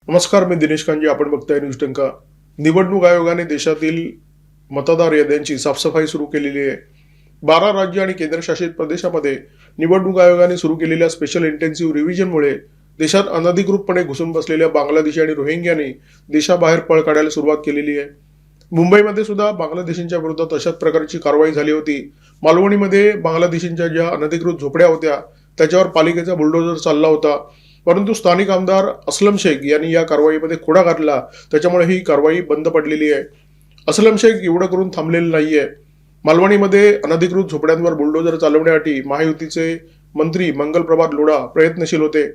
नमस्कार, मी दिनेश कांजी. आपण बघताय न्यूज टंका. निवडणूक आयोगाने देशातील मतदार याद्यांची साफसफाई सुरू केलेली आहे. 12 राज्य आणि केंद्रशासित प्रदेशामध्ये निवडणूक आयोगाने सुरू केलेल्या स्पेशल इंटेन्सिव्ह रिव्हिजनमुळे देशात अनधिकृतपणे घुसून बसलेल्या बांगलादेशी आणि रोहिंग्यानी देशाबाहेर पळ काढायला सुरुवात केलेली आहे. मुंबईमध्ये सुद्धा बांगलादेशींच्या विरोधात अशाच प्रकारची कारवाई झाली होती. मालवणीमध्ये बांगलादेशींच्या ज्या अनधिकृत झोपड्या होत्या त्याच्यावर पालिकेचा बुलडोझर चालला होता. परंतु स्थानिक आमदार असलम शेख यांनी या कारवाईमध्ये खोडा घातला. त्याच्यामुळे ही कारवाई बंद पडलेली आहे. असलम शेख एवढं करून थांबलेलं नाहीये. मालवणीमध्ये अनधिकृत झोपड्यांवर बुलडोझर चालवण्यासाठी महायुतीचे मंत्री मंगलप्रभात लोढा प्रयत्नशील होते.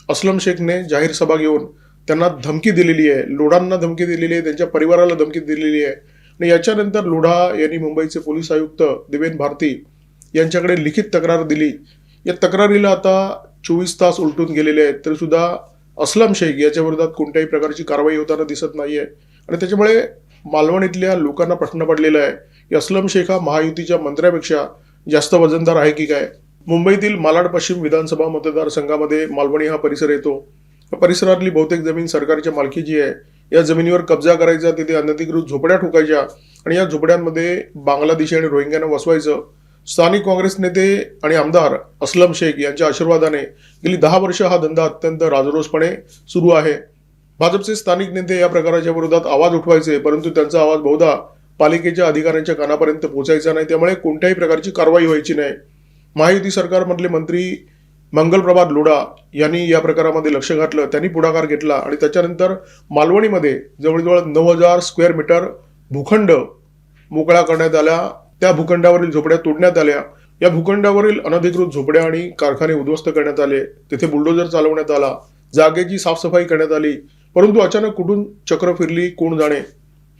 असलम शेखने जाहीर सभा घेऊन त्यांना धमकी दिलेली आहे. लोढांना धमकी दिलेली आहे, त्यांच्या परिवाराला धमकी दिलेली आहे. आणि याच्यानंतर लोढा यांनी मुंबईचे पोलीस आयुक्त दिवेन भारती यांच्याकडे लिखित तक्रार दिली. या तक्रारीला आता 24 तास उलटून गेलेले आहेत, तरी सुद्धा असलम शेख याच्या विरोधात कोणत्याही प्रकारची कारवाई होताना दिसत नाहीये. आणि त्याच्यामुळे मालवणीतल्या लोकांना प्रश्न पडलेला आहे की असलम शेख हा महायुतीच्या मंत्र्यापेक्षा जास्त वजनदार आहे की काय. मुंबईतील मालाड पश्चिम विधानसभा मतदारसंघामध्ये मालवणी हा परिसर येतो. या परिसरातली बहुतेक जमीन सरकारच्या मालकीची आहे. या जमिनीवर कब्जा करायचा, तिथे अनधिकृत झोपड्या ठोकायच्या आणि या झोपड्यांमध्ये बांगलादेशी आणि रोहिंग्यांना वसवायचं. स्थानिक काँग्रेस नेते आणि आमदार असलम शेख यांच्या आशीर्वादाने गेली 10 वर्ष हा धंदा अत्यंत राजरोसपणे सुरू आहे. भाजपचे स्थानिक नेते या प्रकाराच्या विरोधात आवाज उठवायचे, परंतु त्यांचा आवाज बहुधा पालिकेच्या अधिकाऱ्यांच्या कानापर्यंत पोहोचायचा नाही. त्यामुळे कोणत्याही प्रकारची कारवाई व्हायची नाही. महायुती सरकारमधले मंत्री मंगलप्रभात लोढा यांनी या प्रकारामध्ये लक्ष घातलं. त्यांनी पुढाकार घेतला आणि त्याच्यानंतर मालवणीमध्ये जवळजवळ 9,000 स्क्वेअर मीटर भूखंड मोकळा करण्यात आला. त्या भूखंडावरील झोपड्या तोडण्यात आल्या. या भूखंडावरील अनधिकृत झोपड्या आणि कारखाने उद्ध्वस्त करण्यात आले. तिथे बुलडोझर चालवण्यात आला. जागेची साफसफाई करण्यात आली. परंतु अचानक कुठून चक्र फिरली कोण जाणे.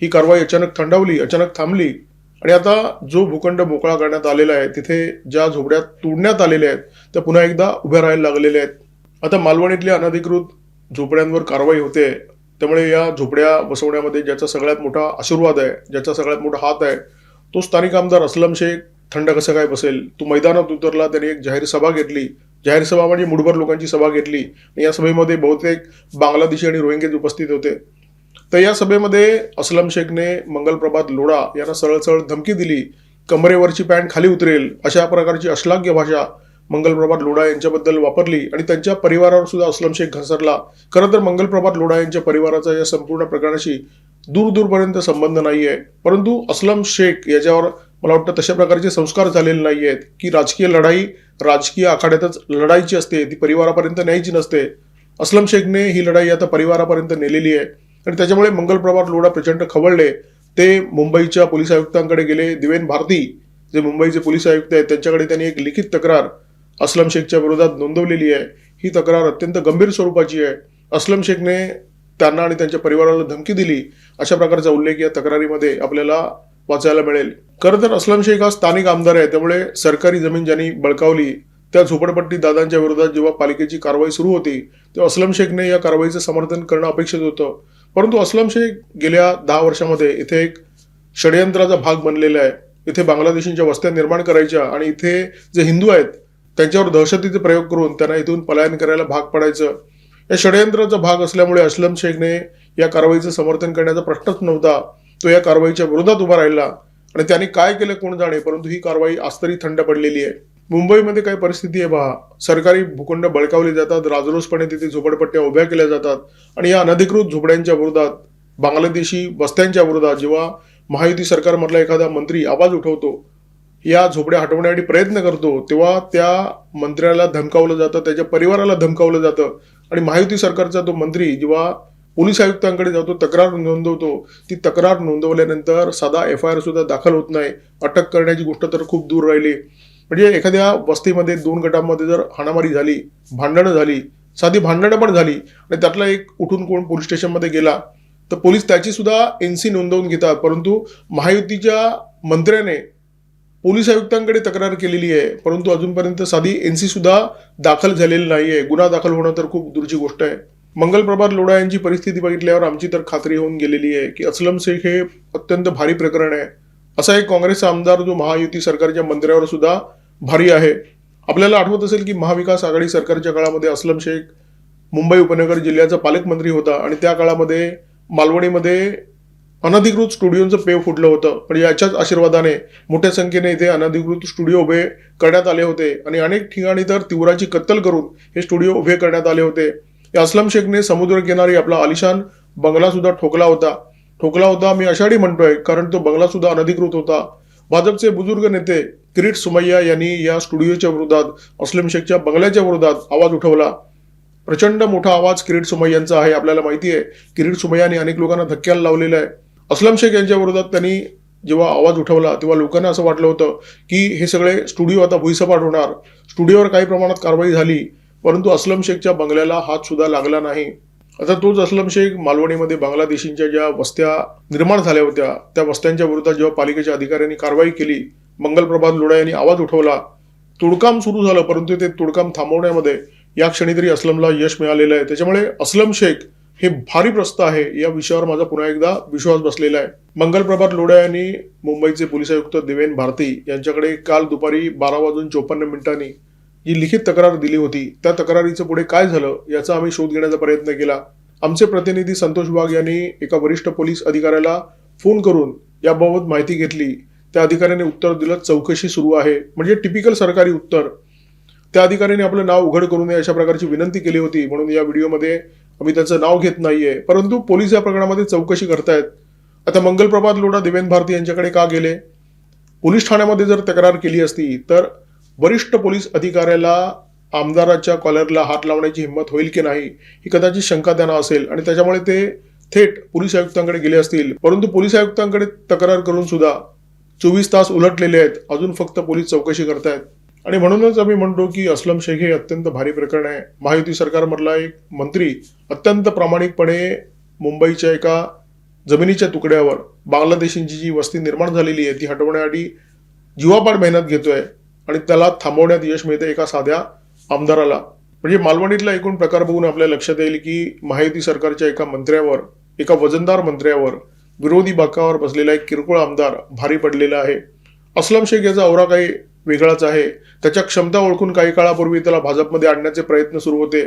ही कारवाई अचानक थंडावली, अचानक थांबली आणि आता जो भूखंड मोकळा करण्यात आलेला आहे तिथे ज्या झोपड्या तोडण्यात आलेल्या आहेत त्या पुन्हा एकदा उभ्या राहायला लागलेल्या आहेत. आता मालवणीतल्या अनधिकृत झोपड्यांवर कारवाई होते. त्यामुळे या झोपड्या बसवण्यामध्ये ज्याचा सगळ्यात मोठा आशीर्वाद आहे, ज्याचा सगळ्यात मोठा हात आहे, तो स्थानिक आमदार असलम शेख थंड कसं काय बसेल. तो मैदानात उतरला. त्याने एक जाहीर सभा घेतली. जाहीर सभा म्हणजे मुठभर लोकांची सभा घेतली आणि या सभेमध्ये बहुतेक बांगलादेशी आणि रोहिंग्याज उपस्थित होते. तर या सभेमध्ये असलम शेखने मंगलप्रभात लोढा यांना सरळ सरळ धमकी दिली. कमरेवरची पॅन्ट खाली उतरेल अशा प्रकारची अश्लाघ्य भाषा मंगलप्रभात लोढा यांच्याबद्दल वापरली आणि त्यांच्या परिवारावर सुद्धा असलम शेख घसरला. खरं तर मंगलप्रभात लोढा यांच्या परिवाराचा या संपूर्ण प्रकरणाशी दूरपर्यंत संबंध नाहीये. परंतु असलम शेख याच्यावर मला वाटतं तशा प्रकारचे संस्कार झालेले नाही आहेत की राजकीय लढाई राजकीय आखाड्यातच लढायची असते, ती परिवारापर्यंत न्यायची नसते. असलम शेखने ही लढाई आता परिवारापर्यंत नेलेली आहे आणि त्याच्यामुळे मंगलप्रभात लोढा प्रचंड खवळले. ते मुंबईच्या पोलीस आयुक्तांकडे गेले. दिवेन भारती जे मुंबईचे पोलीस आयुक्त आहेत त्यांच्याकडे त्यांनी एक लिखित तक्रार असलम शेखच्या विरोधात नोंदवलेली आहे. ही तक्रार अत्यंत गंभीर स्वरूपाची आहे. असलम शेखने त्यांना आणि त्यांच्या परिवाराला धमकी दिली अशा प्रकारचा उल्लेख या तक्रारीमध्ये आपल्याला वाचायला मिळेल. खरं तर असलम शेख हा स्थानिक आमदार आहे. त्यामुळे सरकारी जमीन ज्यांनी बळकावली त्या झोपडपट्टी दादांच्या विरोधात जेव्हा पालिकेची कारवाई सुरू होती तेव्हा असलम शेखने या कारवाईचं समर्थन करणं अपेक्षित होतं. परंतु असलम शेख गेल्या 10 वर्षामध्ये इथे एक षडयंत्राचा भाग बनलेला आहे. इथे बांगलादेशींच्या वस्त्या निर्माण करायच्या आणि इथे जे हिंदू आहेत त्यांच्यावर दहशतीचे प्रयोग करून त्यांना इथून पलायन करायला भाग पडायचं. या षडयंत्राचा भाग असल्यामुळे असलम शेखने या कारवाईचं समर्थन करण्याचा प्रश्नच नव्हता. तो या कारवाईच्या विरोधात उभा राहिला आणि त्यांनी काय केलं कोण जाणे. परंतु ही कारवाई आज तरी थंड पडलेली आहे. मुंबईमध्ये काय परिस्थिती आहे पहा. सरकारी भूखंड बळकावले जातात, राजरोसपणे तिथे झोपडपट्ट्या उभ्या केल्या जातात आणि या अनधिकृत झोपड्यांच्या विरोधात, बांगलादेशी वस्त्यांच्या विरोधात जेव्हा महायुती सरकारमधला एखादा मंत्री आवाज उठवतो, या झोपड्या हटवण्यासाठी प्रयत्न करतो, तेव्हा त्या मंत्र्याला धमकावलं जातं, त्याच्या परिवाराला धमकावलं जातं आणि महायुती सरकारचा तो मंत्री जेव्हा पोलीस आयुक्तांकडे जातो, तक्रार नोंदवतो, ती तक्रार नोंदवल्यानंतर साधा FIR सुद्धा दाखल होत नाही. अटक करण्याची गोष्ट तर खूप दूर राहिली. म्हणजे एखाद्या वस्तीमध्ये 2 गटांमध्ये जर हाणामारी झाली, भांडणं झाली, साधी भांडणं पण झाली आणि त्यातला एक उठून कोण पोलीस स्टेशनमध्ये गेला तर पोलीस त्याची सुद्धा NC नोंदवून घेतात. परंतु महायुतीच्या मंत्र्याने पोलीस आयुक्तांकडे तक्रार केलेली आहे, परंतु अजूनपर्यंत साधी NC सुद्धा दाखल झालेली नाहीये. गुन्हा दाखल होणं तर खूप दूरची गोष्ट आहे. मंगलप्रभात लोढा यांची परिस्थिती बघितल्यावर आमची तर खात्री होऊन गेलेली आहे की असलम शेख हे अत्यंत भारी प्रकरण आहे. असा एक काँग्रेसचा आमदार जो महायुती सरकारच्या मंत्र्यावर सुद्धा भारी आहे. आपल्याला आठवत असेल की महाविकास आघाडी सरकारच्या काळामध्ये असलम शेख मुंबई उपनगर जिल्ह्याचा पालकमंत्री होता आणि त्या काळामध्ये मालवणीमध्ये अनधिकृत स्टुडिओचं पेव फुटलं होतं. पण याच्याच आशीर्वादाने मोठ्या संख्येने इथे अनधिकृत स्टुडिओ उभे करण्यात आले होते आणि अनेक ठिकाणी तर तिवराची कत्तल करून हे स्टुडिओ उभे करण्यात आले होते. या अस्लम शेखने समुद्रकिनारी आपला आलिशान बंगला सुद्धा ठोकला होता मी अशाडी म्हणतोय, कारण तो बंगला सुद्धा अनधिकृत होता. भाजपचे बुजुर्ग नेते किरीट सोमय्या यांनी या स्टुडिओच्या विरोधात, अस्लम शेखच्या बंगल्याच्या विरोधात आवाज उठवला. प्रचंड मोठा आवाज किरीट सोमय्यांचा आहे. आपल्याला माहिती आहे किरीट सोमय्याने अनेक लोकांना धक्क्याला लावलेला आहे. अस्लम शेख यांच्या विरोधात त्यांनी जेव्हा आवाज उठवला तेव्हा लोकांना असं वाटलं होतं की हे सगळे स्टुडिओ आता भुईसपाट होणार. स्टुडिओवर काही प्रमाणात कारवाई झाली, परंतु अस्लम शेखच्या बंगल्याला हात सुद्धा लागला नाही. आता तोच अस्लम शेख मालवणीमध्ये बांगलादेशींच्या ज्या वस्त्या निर्माण झाल्या होत्या त्या वस्त्यांच्या विरोधात जेव्हा पालिकेच्या अधिकाऱ्यांनी कारवाई केली, मंगलप्रभात लोढा यांनी आवाज उठवला, तोडकाम सुरू झालं, परंतु ते तोडकाम थांबवण्यामध्ये या क्षणी तरी अस्लमला यश मिळालेलं आहे. त्याच्यामुळे अस्लम शेख हे भारी प्रस्त आहे या विषयावर माझा पुन्हा एकदा विश्वास बसलेला आहे. मंगलप्रभात लोढा यांनी मुंबईचे पोलीस आयुक्त देवेन भारती यांच्याकडे काल दुपारी 12:54 जी लिखित तक्रार दिली होती, त्या तक्रारीचं पुढे काय झालं याचा आम्ही शोध घेण्याचा प्रयत्न केला. आमचे प्रतिनिधी संतोष वाघ यांनी एका वरिष्ठ पोलीस अधिकाऱ्याला फोन करून याबाबत माहिती घेतली. त्या अधिकाऱ्याने उत्तर दिलं, चौकशी सुरू आहे. म्हणजे टिपिकल सरकारी उत्तर. त्या अधिकाऱ्याने आपलं नाव उघड करू नये अशा प्रकारची विनंती केली होती, म्हणून या व्हिडिओमध्ये आम्ही त्याचं नाव घेत नाहीये, परंतु पोलीस या प्रकरणामध्ये चौकशी करतायत. आता मंगलप्रभात लोढा देवेन भारती यांच्याकडे का गेले? पोलीस ठाण्यामध्ये जर तक्रार केली असती तर वरिष्ठ पोलीस अधिकाऱ्याला आमदाराच्या कॉलरला हात लावण्याची हिंमत होईल की नाही ही कदाचित शंका त्यांना असेल आणि त्याच्यामुळे ते थेट पोलीस आयुक्तांकडे गेले असतील. परंतु पोलीस आयुक्तांकडे तक्रार करून सुद्धा 24 तास उलटलेले आहेत, अजून फक्त पोलीस चौकशी करतायत. आणि म्हणूनच आम्ही म्हणतो की अस्लम शेख हे अत्यंत भारी प्रकरण आहे. महायुती सरकारमधला एक मंत्री अत्यंत प्रामाणिकपणे मुंबईच्या एका जमिनीच्या तुकड्यावर बांगलादेशींची जी वस्ती निर्माण झालेली आहे ती हटवण्यासाठी जीवापाड मेहनत घेतोय आणि त्याला थांबवण्यात यश मिळते एका साध्या आमदाराला. म्हणजे मालवणीतला एकूण प्रकार बघून आपल्या लक्षात येईल की महायुती सरकारच्या एका मंत्र्यावर, एका वजनदार मंत्र्यावर विरोधी बाकावर बसलेला एक किरकोळ आमदार भारी पडलेला आहे. अस्लम शेख याचा औरा काही वेगळाच आहे. त्याच्या क्षमता ओळखून काही काळापूर्वी त्याला भाजपमध्ये आणण्याचे प्रयत्न सुरू होते.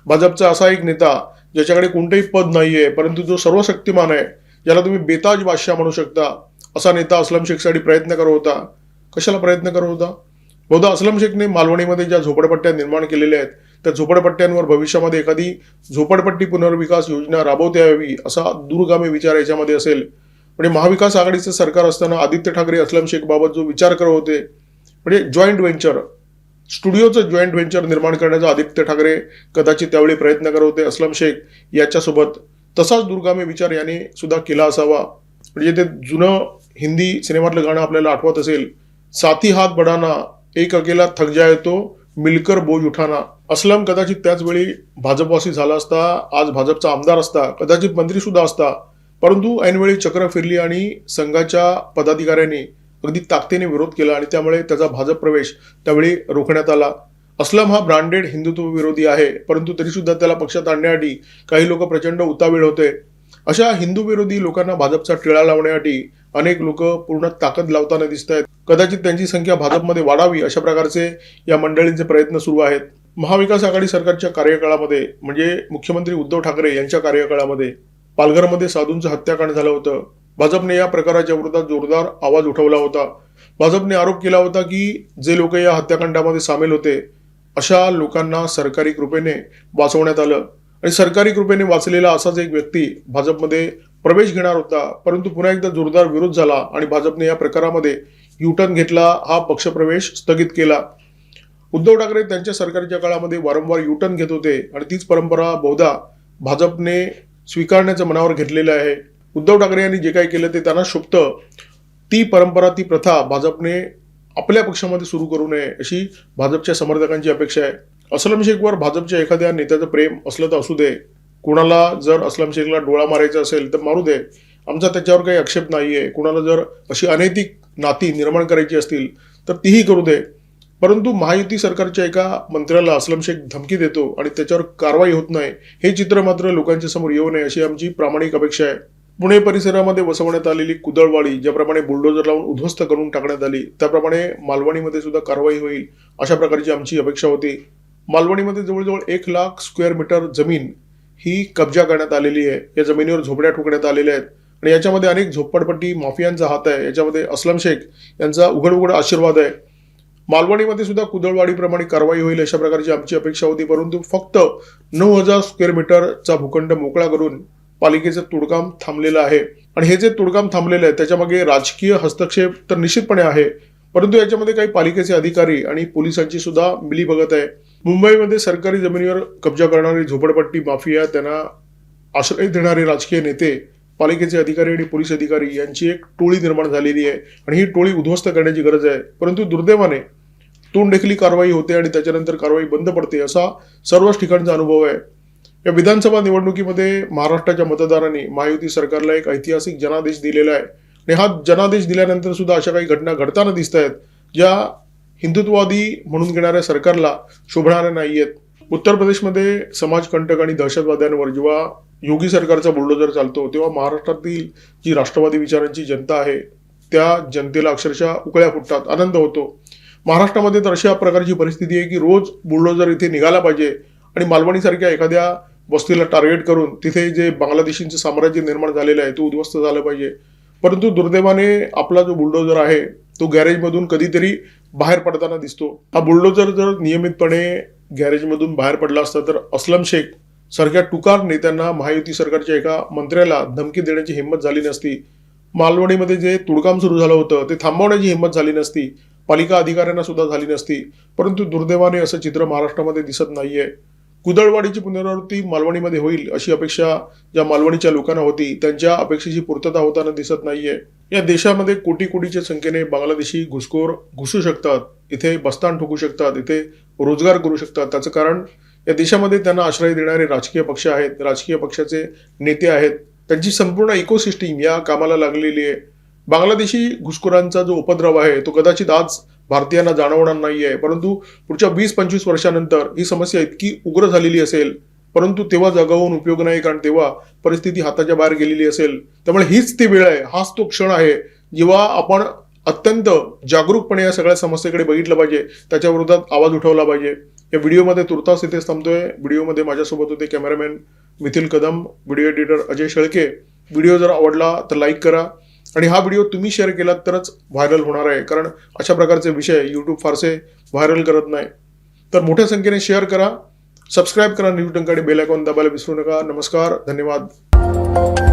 भाजपचा असा एक नेता ज्याच्याकडे कोणतेही पद नाहीये, परंतु जो सर्वशक्तिमान आहे, ज्याला तुम्ही बेताज बादशाह म्हणू शकता, असा नेता अस्लम शेखसाठी प्रयत्न करत होता. कशाला प्रयत्न करत होता? बहुधा अस्लम शेखने मालवणीमध्ये ज्या झोपडपट्ट्या निर्माण केलेल्या आहेत त्या झोपडपट्ट्यांवर भविष्यामध्ये एखादी झोपडपट्टी पुनर्विकास योजना राबवता यावी असा दूरगामी विचार याच्यामध्ये असेल. म्हणजे महाविकास आघाडीचं सरकार असताना आदित्य ठाकरे अस्लम शेख बाबत जो विचार करत होते, म्हणजे जॉईंट व्हेंचर, स्टुडिओचं जॉईंट व्हेंचर निर्माण करण्याचा आदित्य ठाकरे कदाचित त्यावेळी प्रयत्न करत होते अस्लम शेख याच्यासोबत. तसाच दूरगामी विचार याने सुद्धा केला असावा. म्हणजे ते जुनं हिंदी सिनेमातलं गाणं आपल्याला आठवत असेल, साथी हात बढाना एक अकेला थक जाए तो मिलकर बोझ उठाना. अस्लम कदाचित त्याच वेळी भाजपवासी झाला असता, आज भाजपचा आमदार असता, कदाचित मंत्री सुद्धा असता, परंतु ऐनवेळी चक्र फिरली आणि संघाच्या पदाधिकाऱ्यांनी अगदी ताकदीने विरोध केला आणि त्यामुळे त्याचा भाजप प्रवेश त्यावेळी रोखण्यात आला. अस्लम हा ब्रँडेड हिंदुत्व विरोधी आहे, परंतु तरी सुद्धा त्याला पक्षात आणण्यासाठी काही लोक प्रचंड उतावीळ होते. अशा हिंदू विरोधी लोकांना भाजपचा टिळा लावण्यासाठी अनेक लोक पूर्ण ताकद लावताना दिसत आहेत. कदाचित त्यांची संख्या भाजपमध्ये वाढावी अशा प्रकारचे या मंडळींचे प्रयत्न सुरू आहेत. महाविकास आघाडी सरकारच्या कार्यकाळामध्ये, म्हणजे मुख्यमंत्री उद्धव ठाकरे यांच्या कार्यकाळामध्ये पालघरमध्ये साधूंचं हत्याकांड झालं होतं. भाजपने या प्रकाराच्या विरोधात जोरदार आवाज उठवला होता. भाजपने आरोप केला होता की जे लोक या हत्याकांडामध्ये सामील होते अशा लोकांना सरकारी कृपेने वाचवण्यात आलं आणि सरकारी कृपेने वाचलेला असाच एक व्यक्ती भाजपमध्ये प्रवेश घेणार होता, परंतु पुन्हा एकदा जोरदार विरोध झाला आणि भाजपने या प्रकारामध्ये युटर्न घेतला, हा पक्षप्रवेश स्थगित केला. उद्धव ठाकरे त्यांच्या सरकारच्या काळामध्ये वारंवार युटर्न घेत होते आणि तीच परंपरा बहुधा भाजपने स्वीकारण्याचं मनावर घेतलेलं आहे. उद्धव ठाकरे यांनी जे काही केलं ते त्यांना शोभतं. ती परंपरा, ती प्रथा भाजपने आपल्या पक्षामध्ये सुरू करू नये अशी भाजपच्या समर्थकांची अपेक्षा आहे. अस्लम शेखवर भाजपच्या एखाद्या नेत्याचं प्रेम असलं तर असू दे, कुणाला जर अस्लम शेखला डोळा मारायचा असेल तर मारू दे, आमचा त्याच्यावर काही आक्षेप नाहीये. कुणाला जर अशी अनैतिक नाती निर्माण करायची असतील तर तीही करू दे, परंतु महायुती सरकारच्या एका मंत्र्याला अस्लम शेख धमकी देतो आणि त्याच्यावर कारवाई होत नाही, हे चित्र मात्र लोकांच्या समोर येऊ नये अशी आमची प्रामाणिक अपेक्षा आहे. पुणे परिसरामध्ये वसवण्यात आलेली कुदळवाडी ज्याप्रमाणे बुलडोजर लावून उद्ध्वस्त करून टाकण्यात आली, त्याप्रमाणे मालवणीमध्ये सुद्धा कारवाई होईल अशा प्रकारची आमची अपेक्षा होती. मालवणीमध्ये जवळजवळ 1,00,000 स्क्वेअर मीटर जमीन ही कब्जा करण्यात आलेली आहे. या जमिनीवर झोपड्या ठोकण्यात आलेल्या आहेत आणि याच्यामध्ये अनेक झोपडपट्टी माफियांचा हात आहे. याच्यामध्ये अस्लम शेख यांचा उघड आशीर्वाद आहे. मालवणीमध्ये सुद्धा कुदळवाडीप्रमाणे कारवाई होईल अशा प्रकारची आमची अपेक्षा होती, परंतु फक्त 9,000 स्क्वेअर मीटरचा भूखंड मोकळा करून पालिकेचं तोडकाम थांबलेलं आहे. आणि हे जे तोडकाम थांबलेलं आहे त्याच्यामागे राजकीय हस्तक्षेप तर निश्चितपणे आहे, परंतु याच्यामध्ये काही पालिकेचे अधिकारी आणि पोलिसांची सुद्धा मिलीभगत आहे. मुंबईमध्ये सरकारी जमिनीवर कब्जा करणारी झोपडपट्टी माफिया, त्यांना आश्रय देणारे राजकीय नेते, पालिकेचे अधिकारी आणि पोलीस अधिकारी यांची एक टोळी निर्माण झालेली आहे आणि ही टोळी उद्ध्वस्त करण्याची गरज आहे. परंतु दुर्दैवाने तोंडदेखील कारवाई होते आणि त्याच्यानंतर कारवाई बंद पडते, असा सर्वच ठिकाणचा अनुभव आहे. या विधानसभा निवडणुकीमध्ये महाराष्ट्राच्या मतदारांनी महायुती सरकारला एक ऐतिहासिक जनादेश दिलेला आहे आणि हा जनादेश दिल्यानंतर सुद्धा अशा काही घटना घडताना दिसत आहेत ज्या हिंदुत्ववादी म्हणून घेणाऱ्या सरकारला शोभणाऱ्या नाहीयेत. उत्तर प्रदेशमध्ये समाजकंटक आणि दहशतवाद्यांवर जेव्हा योगी सरकारचा बुलडोजर चालतो, तेव्हा महाराष्ट्रातील जी राष्ट्रवादी विचारांची जनता आहे त्या जनतेला अक्षरशः उकळ्या फुटतात, आनंद होतो. महाराष्ट्रामध्ये तर अशा प्रकारची परिस्थिती आहे की रोज बुलडोजर इथे निघाला पाहिजे आणि मालवणीसारख्या एखाद्या वस्तीला टार्गेट करून तिथे जे बांगलादेशींचं साम्राज्य निर्माण झालेलं आहे तो उद्ध्वस्त झालं पाहिजे. परंतु दुर्दैवाने आपला जो बुलडोजर आहे तो गॅरेजमधून कधीतरी बाहेर पडताना दिसतो. हा बुलडोजर जर नियमितपणे गॅरेजमधून बाहेर पडला असता तर अस्लम शेख सारख्या टुकार नेत्यांना, महायुती सरकारच्या एका मंत्र्याला धमकी देण्याची हिंमत झाली नसती. मालवणीमध्ये जे तोडकाम सुरू झालं होतं ते थांबवण्याची हिंमत झाली नसती. पालिका अधिकाऱ्यांना सुद्धा झाली नसती. परंतु दुर्दैवाने असं चित्र महाराष्ट्रामध्ये दिसत नाहीये. कुदळवाडीची पुनरावृत्ती मालवणीमध्ये होईल अशी अपेक्षा ज्या मालवणीच्या लोकांना होती त्यांच्या अपेक्षेची पूर्तता होताना दिसत नाहीये. या देशामध्ये कोटी कोटीच्या संख्येने बांगलादेशी घुसखोर घुसू शकतात, इथे बस्तान ठोकू शकतात, इथे रोजगार करू शकतात. त्याचं कारण या देशामध्ये त्यांना आश्रय देणारे राजकीय पक्ष आहेत, राजकीय पक्षाचे नेते आहेत, त्यांची संपूर्ण इकोसिस्टीम या कामाला लागलेली आहे. बांगलादेशी घुसखोरांचा जो उपद्रव आहे तो कदाचित आज भारतीयांना जाणवणार नाहीये, परंतु पुढच्या 20-25 वर्षानंतर ही समस्या इतकी उग्र झालेली असेल, परंतु तेव्हा जागा उपयोग नाही, कारण तेव्हा परिस्थिती हाताच्या बाहेर गेलेली असेल. त्यामुळे हीच ती वेळ आहे, हाच तो क्षण आहे जेव्हा आपण अत्यंत जागरूकपणे या सगळ्या समस्येकडे बघितलं पाहिजे, त्याच्या विरोधात आवाज उठवला पाहिजे. या व्हिडिओमध्ये तुर्तास इथेच थांबतोय. व्हिडिओमध्ये माझ्यासोबत होते cameraman methyl Kadam, video editor Ajay Shelke. Video जर आवडला तर लाईक करा आणि हा व्हिडिओ तुम्ही शेअर केलात तरच व्हायरल होणार आहे, कारण अशा प्रकारचे विषय यूट्यूब फारसे व्हायरल करत नाही. तर मोठ्या संख्येने शेअर करा, सबस्क्राईब करा न्यूज डंका आणि बेल आयकॉन दाबायला विसरू नका. नमस्कार, धन्यवाद.